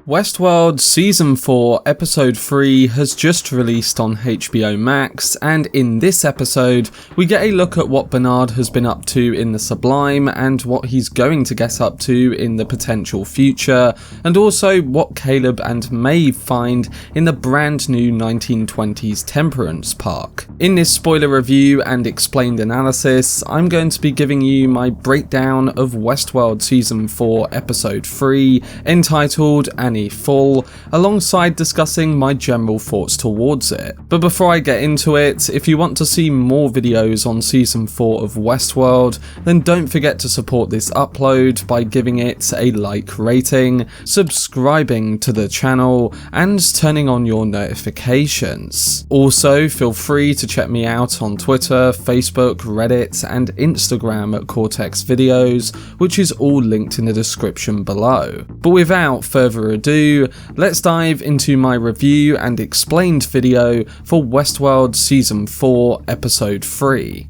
Westworld Season 4 Episode 3 has just released on HBO Max, and in this episode we get a look at what Bernard has been up to in the Sublime and what he's going to get up to in the potential future, and also what Caleb and Maeve find in the brand new 1920s Temperance Park. In this spoiler review and explained analysis, I'm going to be giving you my breakdown of Westworld Season 4 Episode 3, entitled Annees Folles, alongside discussing my general thoughts towards it. But before I get into it, if you want to see more videos on Season 4 of Westworld, then don't forget to support this upload by giving it a like rating, subscribing to the channel, and turning on your notifications. Also, feel free to check me out on Twitter, Facebook, Reddit, and Instagram at Cortex Videos, which is all linked in the description below. But without further ado, let's dive into my review and explained video for Westworld Season 4 Episode 3.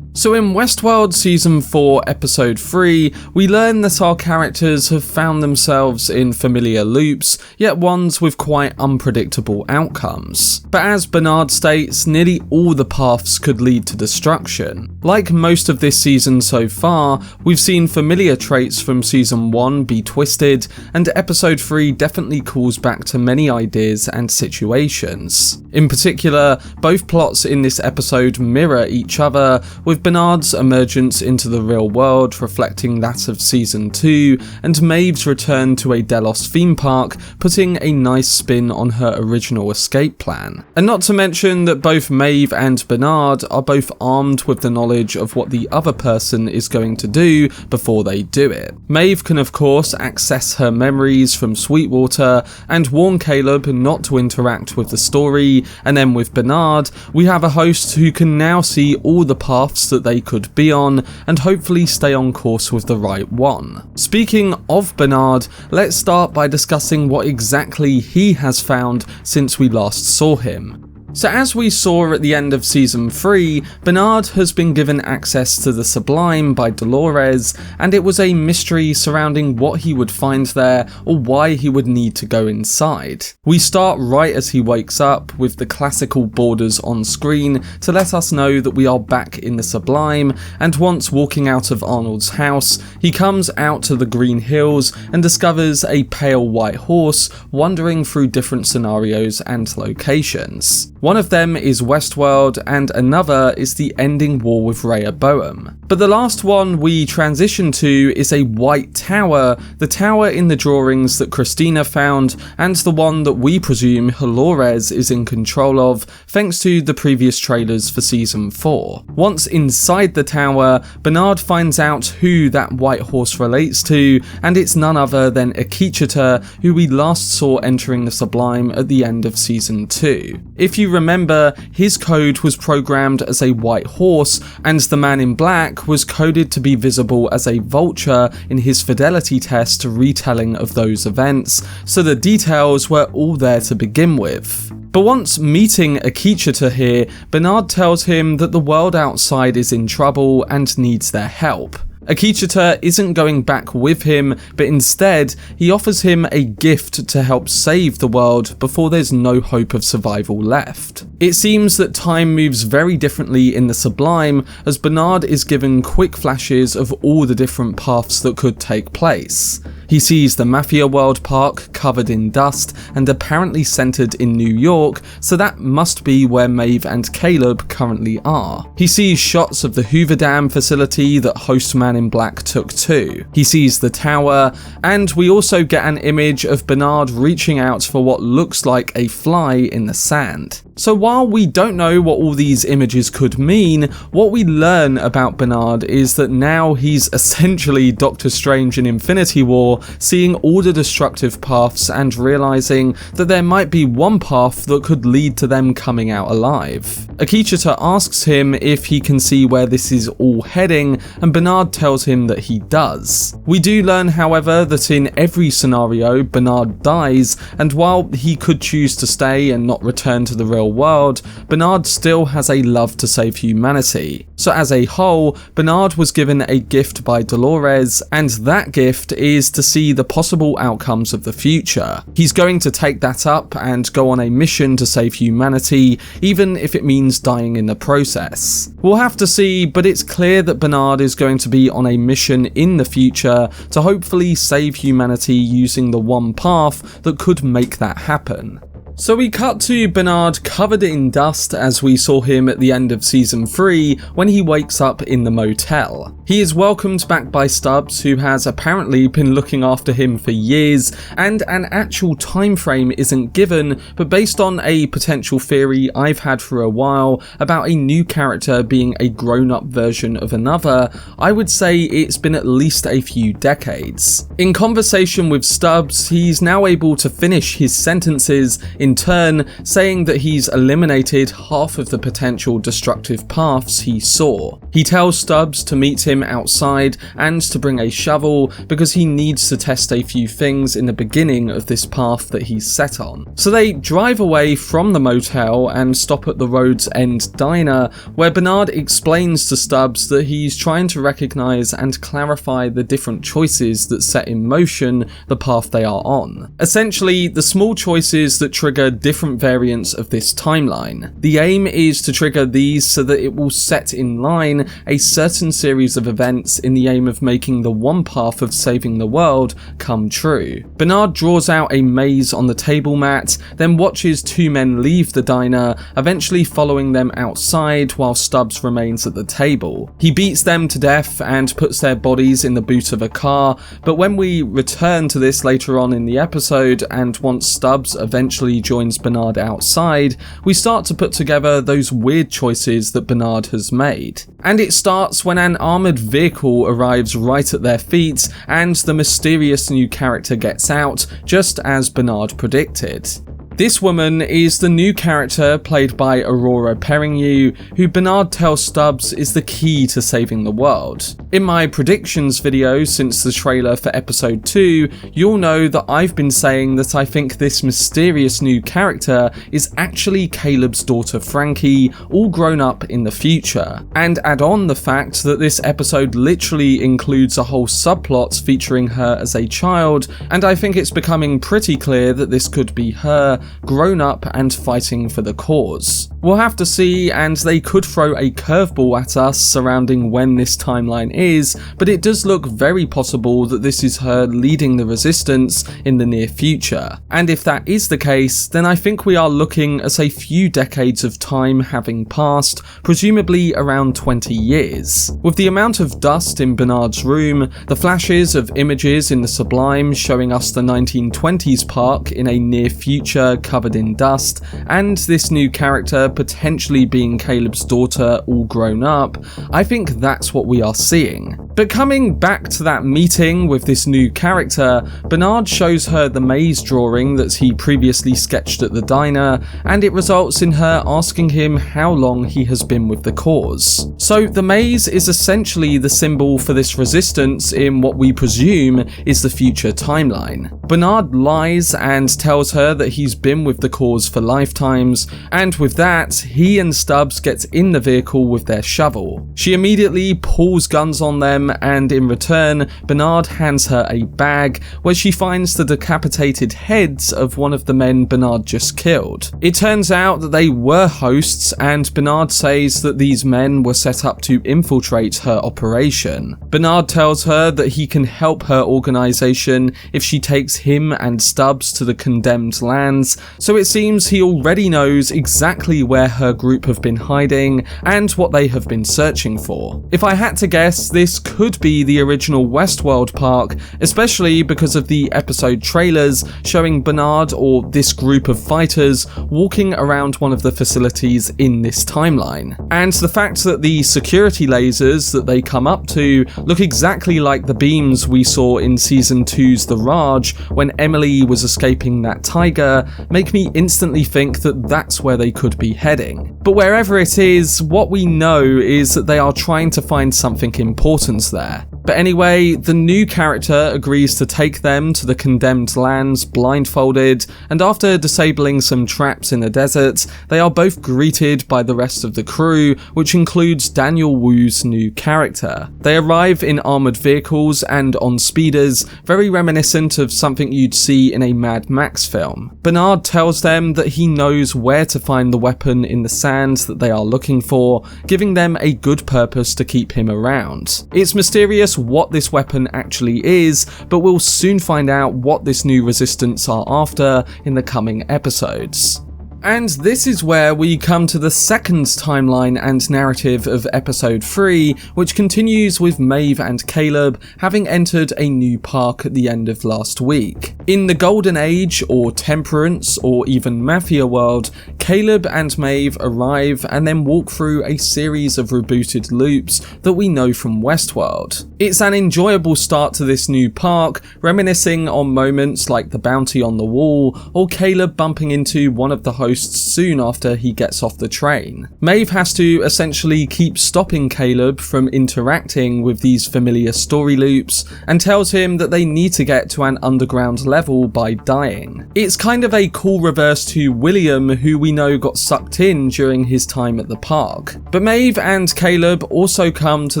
So in Westworld Season 4 Episode 3, we learn that our characters have found themselves in familiar loops, yet ones with quite unpredictable outcomes. But as Bernard states, nearly all the paths could lead to destruction. Like most of this season so far, we've seen familiar traits from Season 1 be twisted, and Episode 3 definitely calls back to many ideas and situations. In particular, both plots in this episode mirror each other, with Bernard's emergence into the real world reflecting that of Season 2, and Maeve's return to a Delos theme park putting a nice spin on her original escape plan. And not to mention that both Maeve and Bernard are both armed with the knowledge of what the other person is going to do before they do it. Maeve can of course access her memories from Sweetwater and warn Caleb not to interact with the story, and then with Bernard, we have a host who can now see all the paths that they could be on and hopefully stay on course with the right one. Speaking of Bernard, let's start by discussing what exactly he has found since we last saw him. So as we saw at the end of Season 3, Bernard has been given access to the Sublime by Dolores, and it was a mystery surrounding what he would find there or why he would need to go inside. We start right as he wakes up with the classical borders on screen to let us know that we are back in the Sublime, and once walking out of Arnold's house, he comes out to the Green Hills and discovers a pale white horse wandering through different scenarios and locations. One of them is Westworld, and another is the ending war with Rehoboam. But the last one we transition to is a white tower, the tower in the drawings that Christina found, and the one that we presume Dolores is in control of, thanks to the previous trailers for Season 4. Once inside the tower, Bernard finds out who that white horse relates to, and it's none other than Akecheta, who we last saw entering the Sublime at the end of Season 2. If you remember, his code was programmed as a white horse, and the man in black was coded to be visible as a vulture in his fidelity test retelling of those events, so the details were all there to begin with. But once meeting Akecheta here, Bernard tells him that the world outside is in trouble and needs their help. Akecheta isn't going back with him, but instead he offers him a gift to help save the world before there's no hope of survival left. It seems that time moves very differently in the Sublime, as Bernard is given quick flashes of all the different paths that could take place. He sees the MafiaWorld park covered in dust and apparently centered in New York, so that must be where Maeve and Caleb currently are. He sees shots of the Hoover Dam facility that host Man in Black took too. He sees the tower, and we also get an image of Bernard reaching out for what looks like a fly in the sand. So while we don't know what all these images could mean, what we learn about Bernard is that now he's essentially Doctor Strange in Infinity War, seeing all the destructive paths and realizing that there might be one path that could lead to them coming out alive. Akecheta asks him if he can see where this is all heading, and Bernard tells tells him that he does. We do learn, however, that in every scenario, Bernard dies, and while he could choose to stay and not return to the real world, Bernard still has a love to save humanity. So as a whole, Bernard was given a gift by Dolores, and that gift is to see the possible outcomes of the future. He's going to take that up and go on a mission to save humanity, even if it means dying in the process. We'll have to see, but it's clear that Bernard is going to be on a mission in the future to hopefully save humanity using the one path that could make that happen. So we cut to Bernard covered in dust as we saw him at the end of season 3 when he wakes up in the motel. He is welcomed back by Stubbs, who has apparently been looking after him for years, and an actual time frame isn't given, but based on a potential theory I've had for a while about a new character being a grown-up version of another, I would say it's been at least a few decades. In conversation with Stubbs, he's now able to finish his sentences in turn, saying that he's eliminated half of the potential destructive paths he saw. He tells Stubbs to meet him outside and to bring a shovel because he needs to test a few things in the beginning of this path that he's set on. So they drive away from the motel and stop at the road's end diner, where Bernard explains to Stubbs that he's trying to recognize and clarify the different choices that set in motion the path they are on. Essentially, the small choices that trigger different variants of this timeline. The aim is to trigger these so that it will set in line a certain series of events in the aim of making the one path of saving the world come true. Bernard draws out a maze on the table mat, then watches two men leave the diner, eventually following them outside while Stubbs remains at the table. He beats them to death and puts their bodies in the boot of a car, but when we return to this later on in the episode, and once Stubbs eventually joins Bernard outside, we start to put together those weird choices that Bernard has made. And it starts when an armoured vehicle arrives right at their feet and the mysterious new character gets out, just as Bernard predicted. This woman is the new character played by Aurora Perrineau, who Bernard tells Stubbs is the key to saving the world. In my predictions video since the trailer for episode 2, you'll know that I've been saying that I think this mysterious new character is actually Caleb's daughter Frankie, all grown up in the future. And add on the fact that this episode literally includes a whole subplot featuring her as a child, and I think it's becoming pretty clear that this could be her, grown up and fighting for the cause. We'll have to see, and they could throw a curveball at us surrounding when this timeline is, but it does look very possible that this is her leading the resistance in the near future. And if that is the case, then I think we are looking at a few decades of time having passed, presumably around 20 years. With the amount of dust in Bernard's room, the flashes of images in the Sublime showing us the 1920s park in a near future covered in dust, and this new character potentially being Caleb's daughter all grown up, I think that's what we are seeing. But coming back to that meeting with this new character, Bernard shows her the maze drawing that he previously sketched at the diner, and it results in her asking him how long he has been with the cause. So the maze is essentially the symbol for this resistance in what we presume is the future timeline. Bernard lies and tells her that he's been with the cause for lifetimes, and with that, he and Stubbs get in the vehicle with their shovel. She immediately pulls guns on them, and in return, Bernard hands her a bag where she finds the decapitated heads of one of the men Bernard just killed. It turns out that they were hosts, and Bernard says that these men were set up to infiltrate her operation. Bernard tells her that he can help her organization if she takes him and Stubbs to the condemned lands, so it seems he already knows exactly where her group have been hiding and what they have been searching for. If I had to guess, this could be the original Westworld park, especially because of the episode trailers showing Bernard or this group of fighters walking around one of the facilities in this timeline. And the fact that the security lasers that they come up to look exactly like the beams we saw in season 2's The Raj when Emily was escaping that tiger make me instantly think that that's where they could be heading. But wherever it is, what we know is that they are trying to find something important there. But anyway, the new character agrees to take them to the condemned lands blindfolded, and after disabling some traps in the desert, they are both greeted by the rest of the crew, which includes Daniel Wu's new character. They arrive in armoured vehicles and on speeders, very reminiscent of something you'd see in a Mad Max film. Bernard tells them that he knows where to find the weapon in the sand that they are looking for, giving them a good purpose to keep him around. It's mysterious what this weapon actually is, but we'll soon find out what this new resistance are after in the coming episodes. And this is where we come to the second timeline and narrative of episode 3, which continues with Maeve and Caleb having entered a new park at the end of last week. In the Golden Age, or Temperance, or even MafiaWorld, Caleb and Maeve arrive and then walk through a series of rebooted loops that we know from Westworld. It's an enjoyable start to this new park, reminiscing on moments like the bounty on the wall, or Caleb bumping into one of the hosts soon after he gets off the train. Maeve has to essentially keep stopping Caleb from interacting with these familiar story loops and tells him that they need to get to an underground level by dying. It's kind of a cool reverse to William, who we know got sucked in during his time at the park. But Maeve and Caleb also come to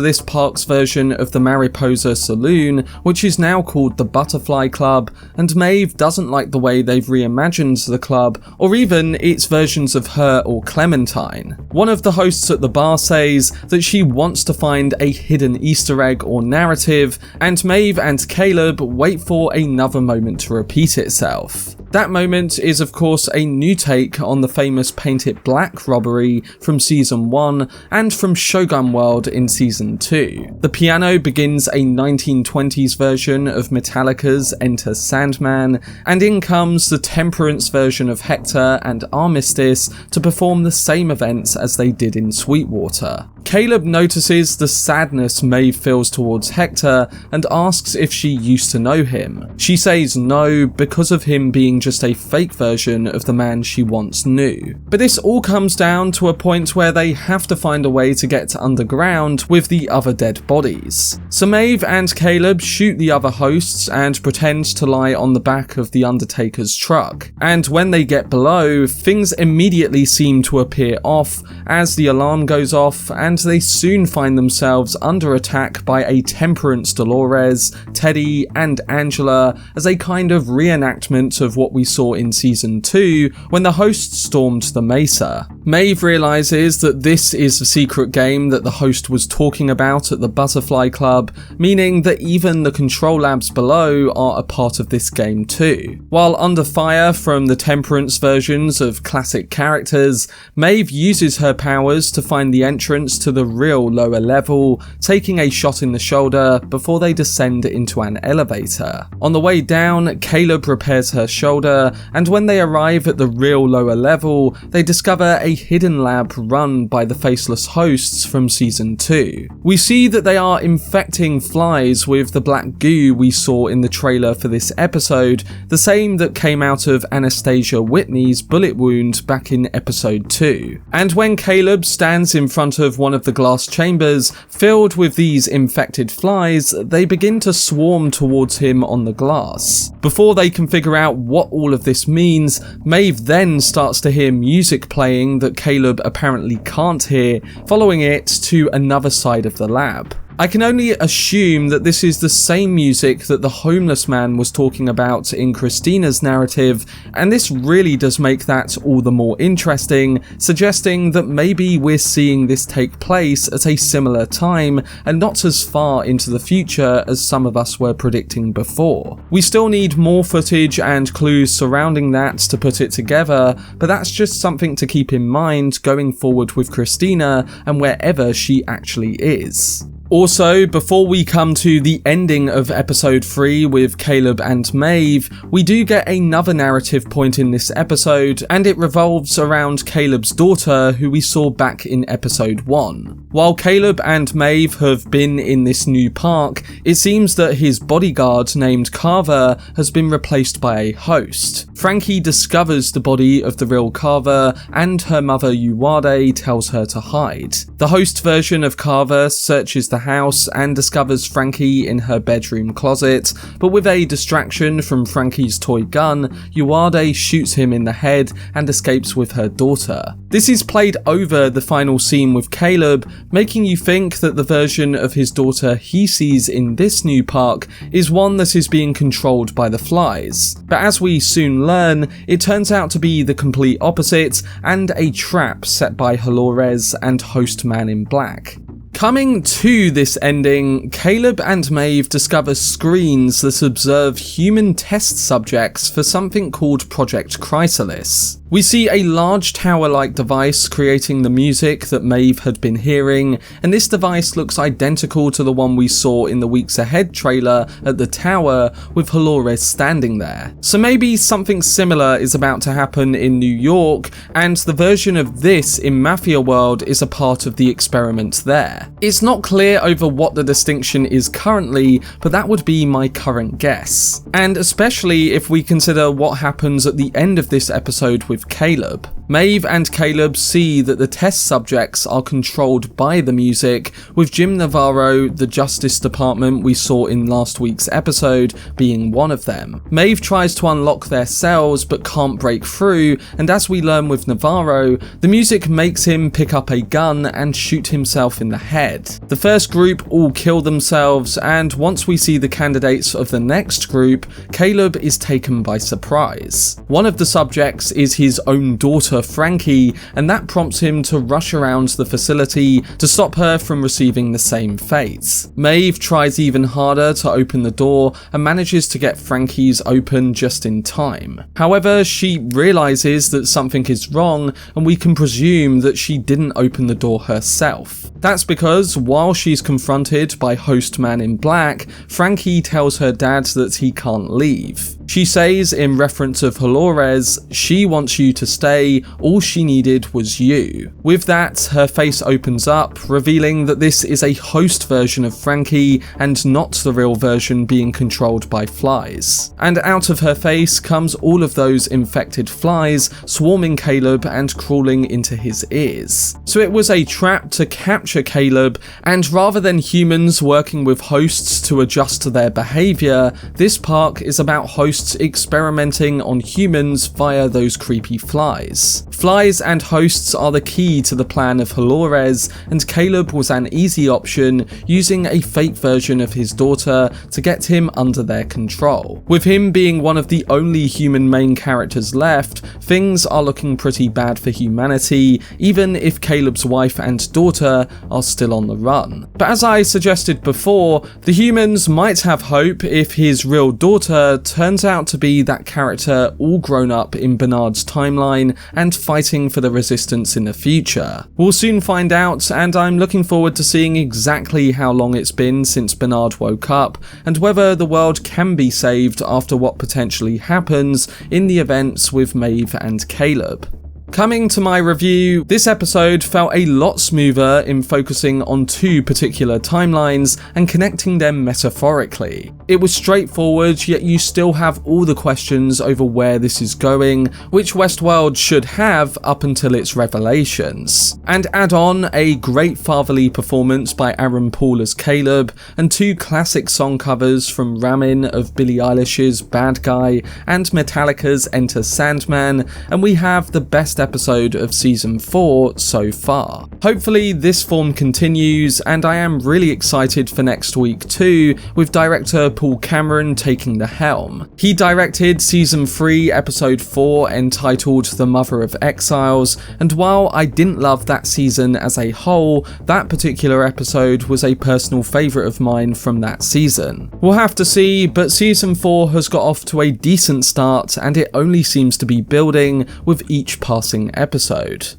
this park's version of the Mariposa Saloon, which is now called the Butterfly Club, and Maeve doesn't like the way they've reimagined the club, or even its versions of her or Clementine. One of the hosts at the bar says that she wants to find a hidden Easter egg or narrative, and Maeve and Caleb wait for another moment to repeat itself. That moment is of course a new take on the famous Paint It Black robbery from season 1 and from Shogun World in season 2. The piano begins a 1920s version of Metallica's Enter Sandman, and in comes the Temperance version of Hector and Armistice to perform the same events as they did in Sweetwater. Caleb notices the sadness Maeve feels towards Hector and asks if she used to know him. She says no, because of him being just a fake version of the man she once knew. But this all comes down to a point where they have to find a way to get underground with the other dead bodies. So Maeve and Caleb shoot the other hosts and pretend to lie on the back of the Undertaker's truck. And when they get below, things immediately seem to appear off as the alarm goes off, and they soon find themselves under attack by a Temperance Dolores, Teddy, and Angela as a kind of reenactment of what we saw in season 2 when the host stormed the Mesa. Maeve realizes that this is the secret game that the host was talking about at the Butterfly Club, meaning that even the control labs below are a part of this game too. While under fire from the Temperance versions of classic characters, Maeve uses her powers to find the entrance to the real lower level, taking a shot in the shoulder before they descend into an elevator. On the way down, Caleb repairs her shoulder, and when they arrive at the real lower level, they discover a hidden lab run by the faceless hosts from season 2. We see that they are infecting flies with the black goo we saw in the trailer for this episode, the same that came out of Anastasia Whitney's bullet wound back in episode 2. And when Caleb stands in front of one of the glass chambers filled with these infected flies, they begin to swarm towards him on the glass. Before they can figure out what all of this means, Maeve then starts to hear music playing that Caleb apparently can't hear, following it to another side of the lab. I can only assume that this is the same music that the homeless man was talking about in Christina's narrative, and this really does make that all the more interesting, suggesting that maybe we're seeing this take place at a similar time and not as far into the future as some of us were predicting before. We still need more footage and clues surrounding that to put it together, but that's just something to keep in mind going forward with Christina and wherever she actually is. Also, before we come to the ending of episode 3 with Caleb and Maeve, we do get another narrative point in this episode, and it revolves around Caleb's daughter, who we saw back in episode 1. While Caleb and Maeve have been in this new park, it seems that his bodyguard named Carver has been replaced by a host. Frankie discovers the body of the real Carver, and her mother Uwade tells her to hide. The host version of Carver searches the the house and discovers Frankie in her bedroom closet, but with a distraction from Frankie's toy gun, Uwade shoots him in the head and escapes with her daughter. This is played over the final scene with Caleb, making you think that the version of his daughter he sees in this new park is one that is being controlled by the flies. But as we soon learn, it turns out to be the complete opposite and a trap set by Halores and Host Man in Black. Coming to this ending, Caleb and Maeve discover screens that observe human test subjects for something called Project Chrysalis. We see a large tower-like device creating the music that Maeve had been hearing, and this device looks identical to the one we saw in the Weeks Ahead trailer at the tower, with Halores standing there. So maybe something similar is about to happen in New York, and the version of this in MafiaWorld is a part of the experiment there. It's not clear over what the distinction is currently, but that would be my current guess. And especially if we consider what happens at the end of this episode with Caleb. Maeve and Caleb see that the test subjects are controlled by the music, with Jim Navarro, the Justice Department we saw in last week's episode, being one of them. Maeve tries to unlock their cells but can't break through, and as we learn with Navarro, the music makes him pick up a gun and shoot himself in the head. The first group all kill themselves, and once we see the candidates of the next group, Caleb is taken by surprise. One of the subjects is his own daughter Frankie, and that prompts him to rush around the facility to stop her from receiving the same fate. Maeve tries even harder to open the door and manages to get Frankie's open just in time. However, she realizes that something is wrong, and we can presume that she didn't open the door herself. That's because while she's confronted by Host Man in Black, Frankie tells her dad that he can't leave. She says, in reference of Halores, she wants you to stay, all she needed was you. With that, her face opens up, revealing that this is a host version of Frankie and not the real version being controlled by flies. And out of her face comes all of those infected flies, swarming Caleb and crawling into his ears. So it was a trap to capture Caleb, and rather than humans working with hosts to adjust to their behaviour, this park is about hosts experimenting on humans via those creepy flies. Flies and hosts are the key to the plan of Halores, and Caleb was an easy option, using a fake version of his daughter to get him under their control. With him being one of the only human main characters left, things are looking pretty bad for humanity, even if Caleb's wife and daughter are still on the run. But as I suggested before, the humans might have hope if his real daughter turns out to be that character all grown up in Bernard's timeline and fighting for the resistance in the future. We'll soon find out, and I'm looking forward to seeing exactly how long it's been since Bernard woke up, and whether the world can be saved after what potentially happens in the events with Maeve and Caleb. Coming to my review, this episode felt a lot smoother in focusing on two particular timelines and connecting them metaphorically. It was straightforward, yet you still have all the questions over where this is going, which Westworld should have up until its revelations. And add on a great fatherly performance by Aaron Paul as Caleb, and two classic song covers from Ramin of Billie Eilish's Bad Guy and Metallica's Enter Sandman, and we have the best episode of season 4 so far. Hopefully this form continues, and I am really excited for next week too, with director Paul Cameron taking the helm. He directed season 3 episode 4 entitled The Mother of Exiles, and while I didn't love that season as a whole, that particular episode was a personal favourite of mine from that season. We'll have to see, but season 4 has got off to a decent start, and it only seems to be building with each passing episode.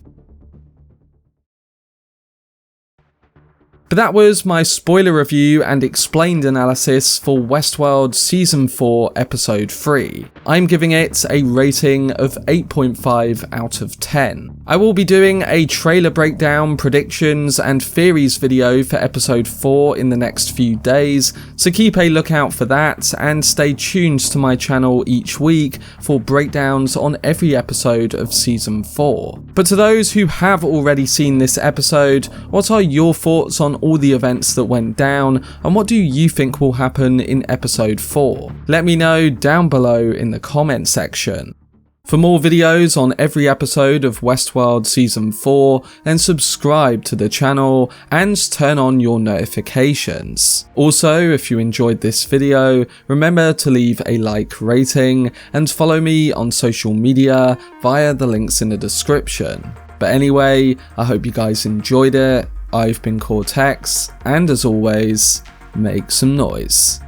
But that was my spoiler review and explained analysis for Westworld Season 4 Episode 3. I'm giving it a rating of 8.5 out of 10. I will be doing a trailer breakdown, predictions and theories video for Episode 4 in the next few days, so keep a lookout for that and stay tuned to my channel each week for breakdowns on every episode of Season 4. But to those who have already seen this episode, what are your thoughts on all the events that went down, and what do you think will happen in episode 4? Let me know down below in the comment section. For more videos on every episode of Westworld Season 4, then subscribe to the channel and turn on your notifications. Also, if you enjoyed this video, remember to leave a like rating and follow me on social media via the links in the description. But anyway, I hope you guys enjoyed it. I've been Cortex, and as always, make some noise.